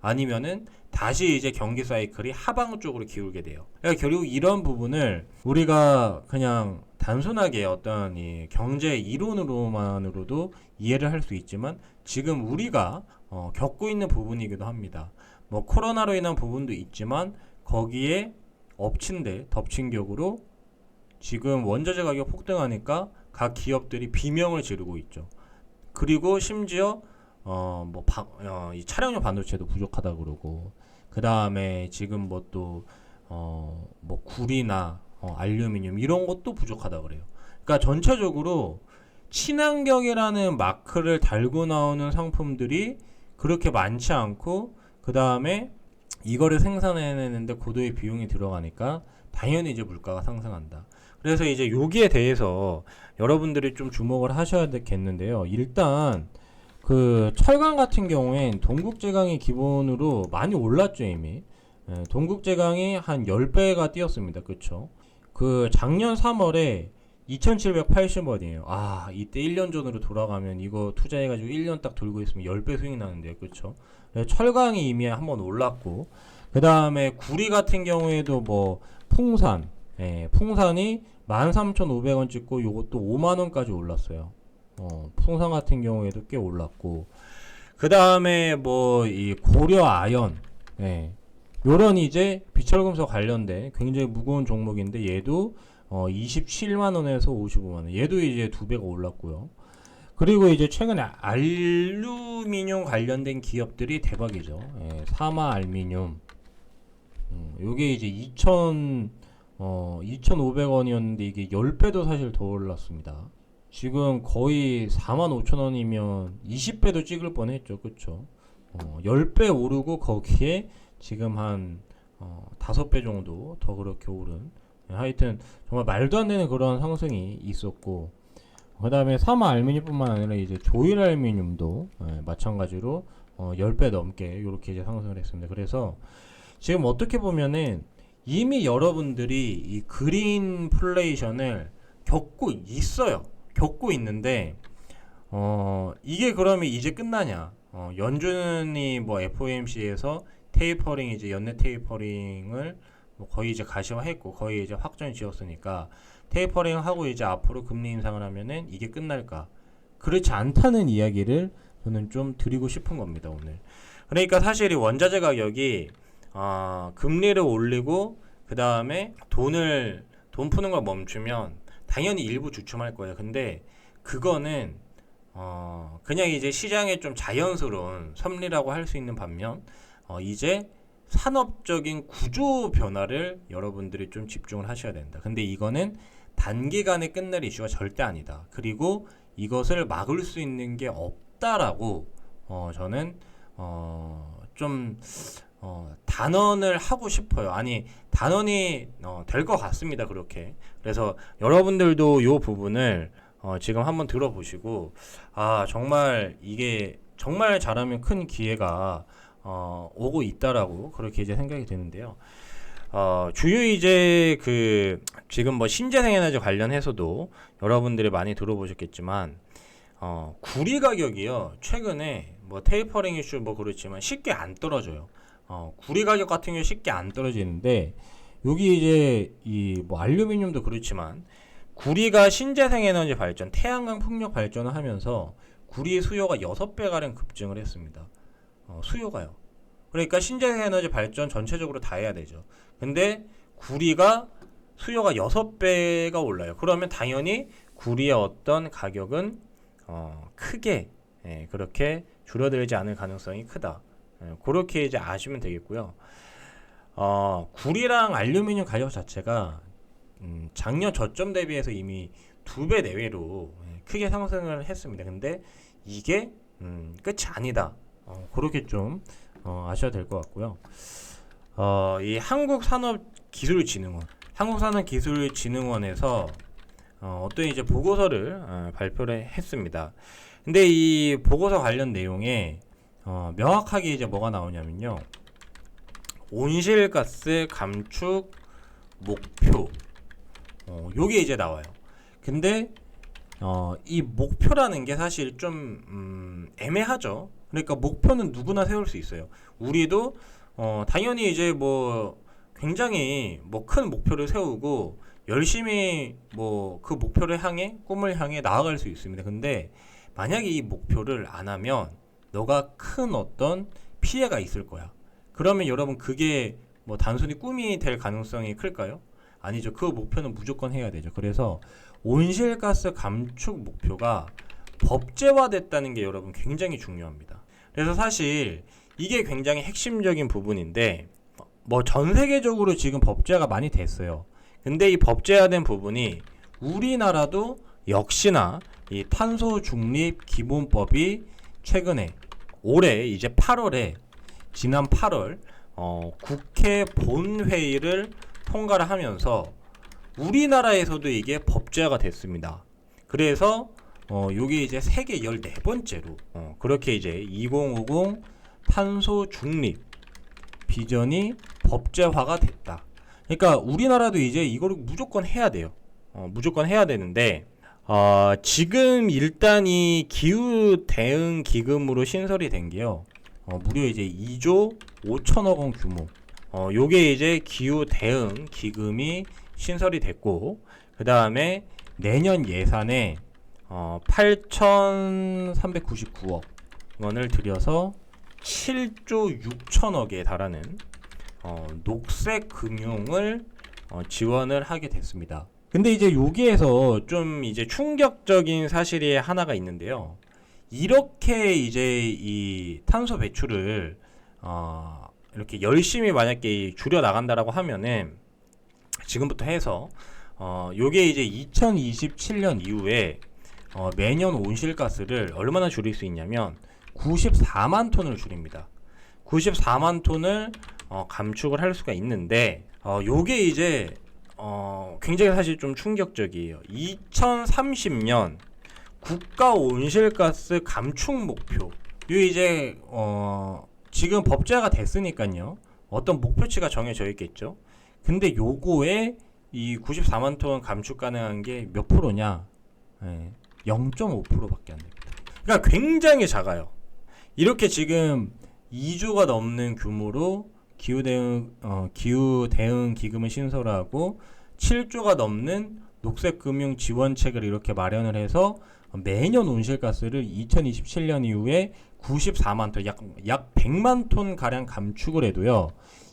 Speaker 1: 아니면은 다시 이제 경기 사이클이 하방 쪽으로 기울게 돼요. 그러니까 결국 이런 부분을 우리가 그냥 단순하게 어떤 이 경제 이론으로만으로도 이해를 할 수 있지만, 지금 우리가 겪고 있는 부분이기도 합니다. 뭐 코로나로 인한 부분도 있지만, 거기에 덮친 격으로 지금 원자재 가격 폭등하니까 각 기업들이 비명을 지르고 있죠. 그리고 심지어 이 차량용 반도체도 부족하다 그러고, 그 다음에 지금 뭐 또 뭐 구리나 알루미늄 이런 것도 부족하다 그래요. 그러니까 전체적으로 친환경이라는 마크를 달고 나오는 상품들이 그렇게 많지 않고, 그 다음에 이거를 생산해내는데 고도의 비용이 들어가니까 당연히 이제 물가가 상승한다. 그래서 이제 여기에 대해서 여러분들이 좀 주목을 하셔야 되겠는데요. 일단 그 철강 같은 경우엔 동국제강이 기본으로 많이 올랐죠 이미. 동국제강이 한 10배가 뛰었습니다. 그쵸? 그 작년 3월에 2780원이에요. 아, 이때 1년 전으로 돌아가면 이거 투자해가지고 1년 딱 돌고 있으면 10배 수익 나는데요. 그쵸? 철강이 이미 한번 올랐고, 그 다음에 구리 같은 경우에도 뭐, 풍산, 풍산이 13,500원 찍고 요것도 5만원까지 올랐어요. 풍산 같은 경우에도 꽤 올랐고, 그 다음에 뭐, 이 고려 아연, 요런 이제 비철금속 관련된 굉장히 무거운 종목인데 얘도 27만원에서 55만원, 얘도 이제 2배가 올랐고요. 그리고 이제 최근에 알루미늄 관련된 기업들이 대박이죠. 사마 알미늄. 요게 이제 2,500원이었는데 이게 10배도 사실 더 올랐습니다. 지금 거의 45,000원이면 20배도 찍을 뻔했죠. 그쵸? 10배 오르고 거기에 지금 한 5배 정도 더 그렇게 오른, 하여튼 정말 말도 안 되는 그런 상승이 있었고, 그 다음에 사마 알미늄뿐만 아니라 이제 조일 알미늄도 마찬가지로 10배 넘게 이렇게 이제 상승을 했습니다. 그래서 지금 어떻게 보면은 이미 여러분들이 이 그린플레이션을 겪고 있어요. 겪고 있는데 이게 그러면 이제 끝나냐? 연준이 뭐 FOMC에서 테이퍼링, 이제 연내 테이퍼링을 뭐 거의 이제 가시화했고 거의 이제 확정 지었으니까 테이퍼링 하고 이제 앞으로 금리 인상을 하면은 이게 끝날까? 그렇지 않다는 이야기를 저는 좀 드리고 싶은 겁니다, 오늘. 그러니까 사실 이 원자재 가격이 금리를 올리고 그 다음에 돈 푸는 걸 멈추면 당연히 일부 주춤할 거예요. 근데 그거는 그냥 이제 시장의 좀 자연스러운 섭리라고 할 수 있는 반면 이제 산업적인 구조 변화를 여러분들이 좀 집중을 하셔야 된다. 근데 이거는 단기간에 끝날 이슈가 절대 아니다. 그리고 이것을 막을 수 있는 게 없다라고 저는 좀 단언을 하고 싶어요. 아니, 단언이 될 것 같습니다. 그렇게. 그래서 여러분들도 이 부분을 지금 한번 들어보시고, 정말 이게 정말 잘하면 큰 기회가 오고 있다라고 그렇게 이제 생각이 드는데요. 주요 이제 지금 뭐 신재생에너지 관련해서도 여러분들이 많이 들어보셨겠지만, 구리 가격이요, 최근에 뭐 테이퍼링 이슈 뭐 그렇지만 쉽게 안 떨어져요. 구리 가격 같은 경우 쉽게 안 떨어지는데, 여기 이제 이 뭐 알루미늄도 그렇지만 구리가 신재생에너지 발전, 태양광 풍력 발전을 하면서 구리 수요가 6배 가량 급증을 했습니다. 수요가요. 그러니까 신재생에너지 발전 전체적으로 다 해야 되죠. 근데 구리가 수요가 6배가 올라요. 그러면 당연히 구리의 어떤 가격은 크게 그렇게 줄어들지 않을 가능성이 크다. 그렇게 이제 아시면 되겠고요. 구리랑 알루미늄 가격 자체가 작년 저점 대비해서 이미 2배 내외로 크게 상승을 했습니다. 근데 이게 끝이 아니다. 그렇게 좀 아셔야 될 것 같고요. 이 한국산업기술진흥원에서 어떤 이제 보고서를 발표를 했습니다. 근데 이 보고서 관련 내용에 명확하게 이제 뭐가 나오냐면요, 온실가스 감축 목표, 요게 이제 나와요. 근데 이 목표라는 게 사실 좀 애매하죠. 그러니까 목표는 누구나 세울 수 있어요. 우리도 당연히 이제 뭐 굉장히 뭐 큰 목표를 세우고 열심히 뭐 그 목표를 향해, 꿈을 향해 나아갈 수 있습니다. 근데 만약에 이 목표를 안 하면 너가 큰 어떤 피해가 있을 거야. 그러면 여러분 그게 뭐 단순히 꿈이 될 가능성이 클까요? 아니죠. 그 목표는 무조건 해야 되죠. 그래서 온실가스 감축 목표가 법제화됐다는 게 여러분 굉장히 중요합니다. 그래서 사실 이게 굉장히 핵심적인 부분인데, 뭐 전 세계적으로 지금 법제화가 많이 됐어요. 근데 이 법제화된 부분이 우리나라도 역시나 이 탄소 중립 기본법이 최근에 올해 이제 8월에, 지난 8월 국회 본회의를 통과를 하면서 우리나라에서도 이게 법제화가 됐습니다. 그래서 요게 이제 세계 14번째로 그렇게 이제 2050 탄소 중립 비전이 법제화가 됐다. 그러니까 우리나라도 이제 이거를 무조건 해야 돼요. 무조건 해야 되는데 지금 일단 이 기후 대응 기금으로 신설이 된 게요. 무려 이제 2조 5천억 원 규모. 요게 이제 기후 대응 기금이 신설이 됐고, 그 다음에 내년 예산에 8,399억 원을 들여서 7조 6천억에 달하는 녹색 금융을 지원을 하게 됐습니다. 근데 이제 여기에서 좀 이제 충격적인 사실이 하나가 있는데요. 이렇게 이제 이 탄소 배출을 이렇게 열심히 만약에 줄여 나간다라고 하면은 지금부터 해서 요게 이제 2027년 이후에 매년 온실가스를 얼마나 줄일 수 있냐면 94만 톤을 줄입니다. 94만 톤을 감축을 할 수가 있는데 요게 이제 굉장히 사실 좀 충격적이에요. 2030년 국가 온실가스 감축 목표. 요 이제 지금 법제화가 됐으니까요. 어떤 목표치가 정해져 있겠죠. 근데 요거에 이 94만 톤 감축 가능한 게 몇 프로냐? 0.5%밖에 안 됩니다. 그러니까 굉장히 작아요. 이렇게 지금 2조가 넘는 규모로 기후 대응 기금을 신설하고 7조가 넘는 녹색 금융 지원책을 이렇게 마련을 해서 매년 온실가스를 2027년 이후에 94만 톤, 약 100만 톤 가량 감축을 해도요.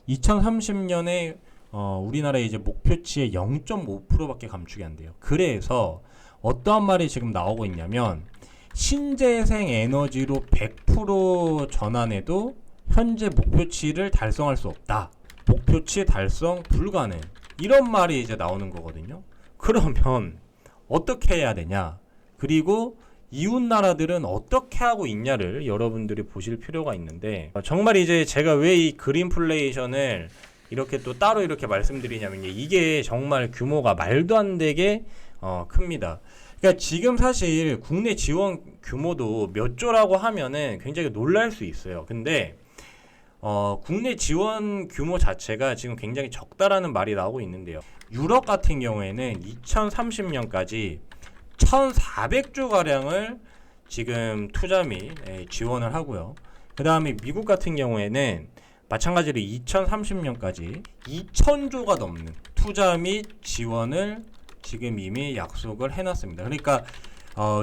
Speaker 1: 2030년에 우리나라의 이제 목표치의 0.5%밖에 감축이 안 돼요. 그래서 어떠한 말이 지금 나오고 있냐면 신재생 에너지로 100% 전환해도 현재 목표치를 달성할 수 없다. 목표치 달성 불가능. 이런 말이 이제 나오는 거거든요. 그러면 어떻게 해야 되냐? 그리고 이웃 나라들은 어떻게 하고 있냐를 여러분들이 보실 필요가 있는데, 정말 이제 제가 왜 이 그린플레이션을 이렇게 또 따로 이렇게 말씀드리냐면 이게 정말 규모가 말도 안 되게 큽니다. 그러니까 지금 사실 국내 지원 규모도 몇 조라고 하면은 굉장히 놀랄 수 있어요. 근데 국내 지원 규모 자체가 지금 굉장히 적다라는 말이 나오고 있는데요. 유럽 같은 경우에는 2030년까지 1,400조 가량을 지금 투자 및 지원을 하고요. 그 다음에 미국 같은 경우에는 마찬가지로 2030년까지 2,000조가 넘는 투자 및 지원을 지금 이미 약속을 해놨습니다. 그러니까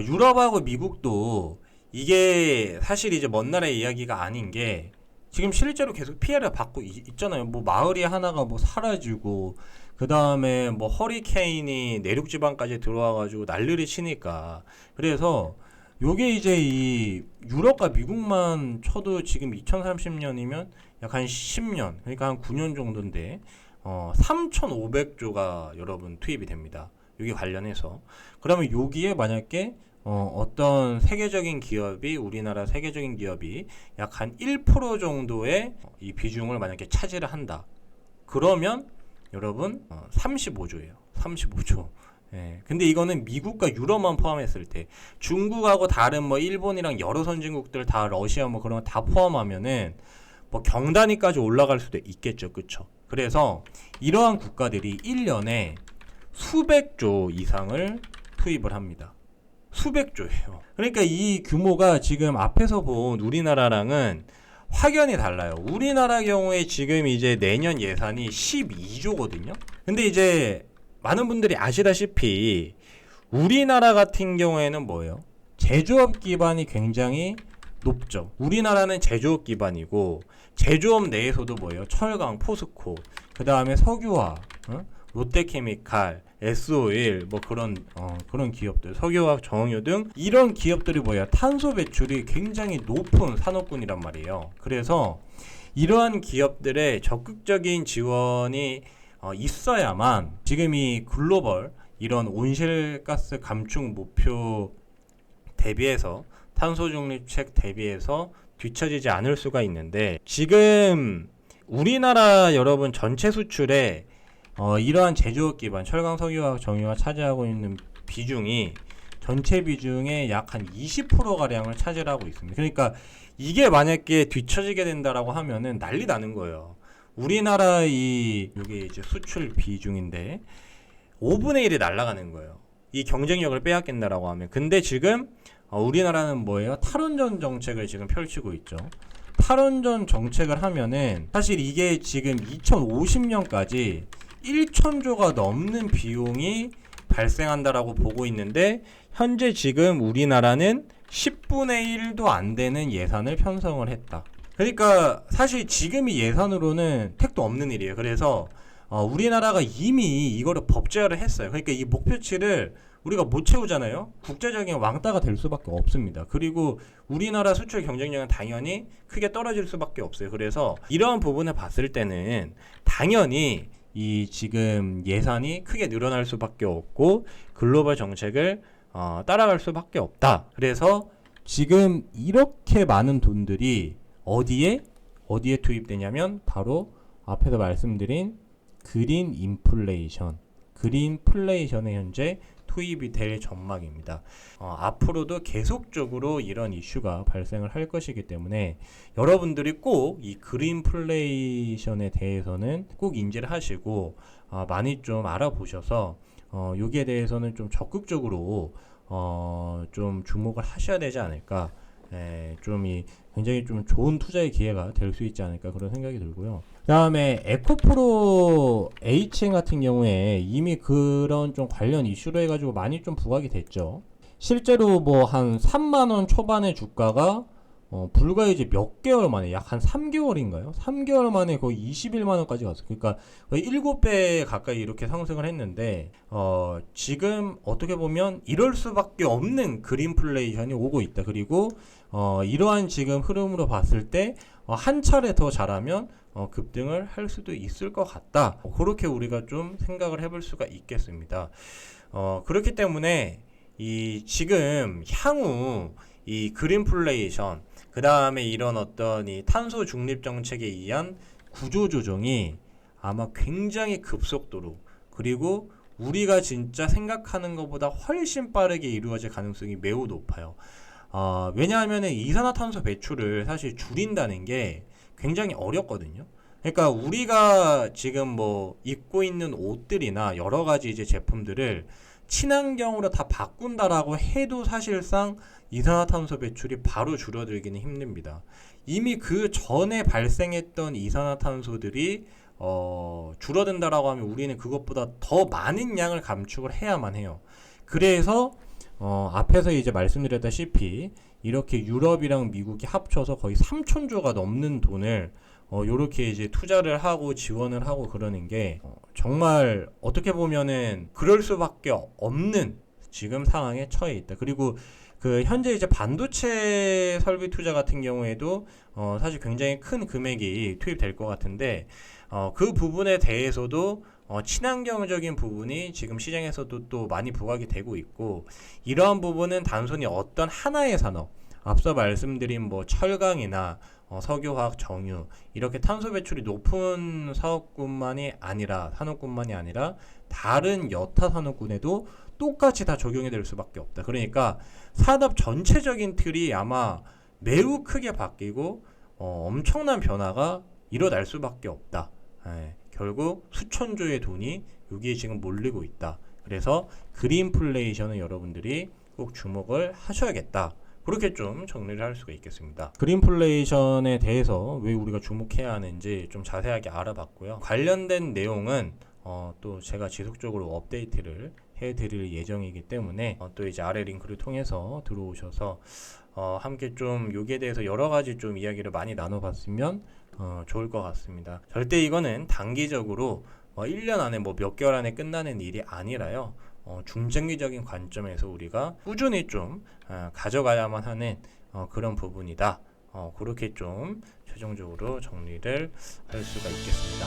Speaker 1: 유럽하고 미국도 이게 사실 이제 먼 나라의 이야기가 아닌 게 지금 실제로 계속 피해를 받고 있잖아요. 뭐 마을이 하나가 뭐 사라지고 그 다음에 뭐 허리케인이 내륙 지방까지 들어와가지고 난리를 치니까. 그래서 요게 이제 이 유럽과 미국만 쳐도 지금 2030년이면 약 한 10년, 그러니까 한 9년 정도인데 3,500조가 여러분 투입이 됩니다. 여기 관련해서. 그러면 여기에 만약에 어떤 세계적인 기업이, 우리나라 세계적인 기업이 약 한 1% 정도의 이 비중을 만약에 차지를 한다. 그러면 여러분 35조예요. 35조. 예. 근데 이거는 미국과 유럽만 포함했을 때, 중국하고 다른 뭐 일본이랑 여러 선진국들 다, 러시아 뭐 그런 거 다 포함하면은 뭐 경단위까지 올라갈 수도 있겠죠. 그쵸? 그래서 이러한 국가들이 1년에 수백조 이상을 투입을 합니다. 수백조예요. 그러니까 이 규모가 지금 앞에서 본 우리나라랑은 확연히 달라요. 우리나라 경우에 지금 이제 내년 예산이 12조거든요. 근데 이제 많은 분들이 아시다시피 우리나라 같은 경우에는 뭐예요? 제조업 기반이 굉장히 높죠. 우리나라는 제조업 기반이고, 제조업 내에서도 뭐예요? 철강, 포스코, 그 다음에 석유화, 롯데케미칼, S-오일, 뭐 그런 기업들, 석유화학, 정유 등 이런 기업들이 뭐예요? 탄소 배출이 굉장히 높은 산업군이란 말이에요. 그래서 이러한 기업들의 적극적인 지원이 있어야만 지금 이 글로벌 이런 온실가스 감축 목표 대비해서, 탄소 중립책 대비해서 뒤처지지 않을 수가 있는데, 지금 우리나라 여러분 전체 수출에 이러한 제조업 기반 철강, 석유화학, 정유가 차지하고 있는 비중이 전체 비중의 약 한 20%가량을 차지하고 있습니다. 그러니까 이게 만약에 뒤처지게 된다라고 하면은 난리 나는 거예요. 우리나라 이게 이제 수출 비중인데 5분의 1이 날아가는 거예요. 이 경쟁력을 빼앗긴다라고 하면. 근데 지금 우리나라는 뭐예요? 탈원전 정책을 지금 펼치고 있죠. 탈원전 정책을 하면은 사실 이게 지금 2050년까지 1천조가 넘는 비용이 발생한다라고 보고 있는데 현재 지금 우리나라는 10분의 1도 안 되는 예산을 편성을 했다. 그러니까 사실 지금 이 예산으로는 택도 없는 일이에요. 그래서 우리나라가 이미 이거를 법제화를 했어요. 그러니까 이 목표치를 우리가 못 채우잖아요. 국제적인 왕따가 될 수밖에 없습니다. 그리고 우리나라 수출 경쟁력은 당연히 크게 떨어질 수밖에 없어요. 그래서 이러한 부분을 봤을 때는 당연히 이 지금 예산이 크게 늘어날 수밖에 없고 글로벌 정책을 따라갈 수밖에 없다. 그래서 지금 이렇게 많은 돈들이 어디에 투입되냐면 바로 앞에서 말씀드린 그린 인플레이션에 현재 투입이 될 전망입니다. 앞으로도 계속적으로 이런 이슈가 발생을 할 것이기 때문에 여러분들이 꼭 이 그린플레이션에 대해서는 꼭 인지를 하시고 많이 좀 알아보셔서 여기에 대해서는 좀 적극적으로 좀 주목을 하셔야 되지 않을까. 굉장히 좀 좋은 투자의 기회가 될 수 있지 않을까 그런 생각이 들고요. 그 다음에 에코프로 HN 같은 경우에 이미 그런 좀 관련 이슈로 해가지고 많이 좀 부각이 됐죠. 실제로 뭐 한 3만원 초반의 주가가 불과 이제 몇 개월 만에 약 한 3개월인가요? 3개월 만에 거의 21만원까지 갔어요. 그러니까 거의 7배 가까이 이렇게 상승을 했는데 지금 어떻게 보면 이럴 수밖에 없는 그린플레이션이 오고 있다. 그리고 이러한 지금 흐름으로 봤을 때 한 차례 더 잘하면 급등을 할 수도 있을 것 같다. 그렇게 우리가 좀 생각을 해볼 수가 있겠습니다. 그렇기 때문에 이 지금 향후 이 그린플레이션 그 다음에 이런 어떤 이 탄소 중립 정책에 의한 구조 조정이 아마 굉장히 급속도로 그리고 우리가 진짜 생각하는 것보다 훨씬 빠르게 이루어질 가능성이 매우 높아요. 왜냐하면 이산화탄소 배출을 사실 줄인다는 게 굉장히 어렵거든요. 그러니까 우리가 지금 뭐 입고 있는 옷들이나 여러 가지 이제 제품들을 친환경으로 다 바꾼다라고 해도 사실상 이산화탄소 배출이 바로 줄어들기는 힘듭니다. 이미 그 전에 발생했던 이산화탄소들이 줄어든다라고 하면 우리는 그것보다 더 많은 양을 감축을 해야만 해요. 그래서 앞에서 이제 말씀드렸다시피 이렇게 유럽이랑 미국이 합쳐서 거의 3천조가 넘는 돈을 요렇게 이제 투자를 하고 지원을 하고 그러는 게 정말 어떻게 보면은 그럴 수밖에 없는 지금 상황에 처해 있다. 그리고 그 현재 이제 반도체 설비 투자 같은 경우에도 사실 굉장히 큰 금액이 투입될 것 같은데 그 부분에 대해서도 친환경적인 부분이 지금 시장에서도 또 많이 부각이 되고 있고 이러한 부분은 단순히 어떤 하나의 산업 앞서 말씀드린 뭐 철강이나 석유화학, 정유 이렇게 탄소 배출이 높은 산업군만이 아니라 다른 여타 산업군에도 똑같이 다 적용이 될 수밖에 없다. 그러니까 산업 전체적인 틀이 아마 매우 크게 바뀌고 엄청난 변화가 일어날 수밖에 없다. 결국 수천조의 돈이 여기에 지금 몰리고 있다. 그래서 그린플레이션은 여러분들이 꼭 주목을 하셔야겠다. 그렇게 좀 정리를 할 수가 있겠습니다. 그린플레이션에 대해서 왜 우리가 주목해야 하는지 좀 자세하게 알아봤고요. 관련된 내용은 또 제가 지속적으로 업데이트를 해드릴 예정이기 때문에 또 이제 아래 링크를 통해서 들어오셔서 함께 좀 여기에 대해서 여러 가지 좀 이야기를 많이 나눠봤으면 좋을 것 같습니다. 절대 이거는 단기적으로 1년 안에 뭐 몇 개월 안에 끝나는 일이 아니라요. 중장기적인 관점에서 우리가 꾸준히 좀 가져가야만 하는 그런 부분이다. 그렇게 좀 최종적으로 정리를 할 수가 있겠습니다.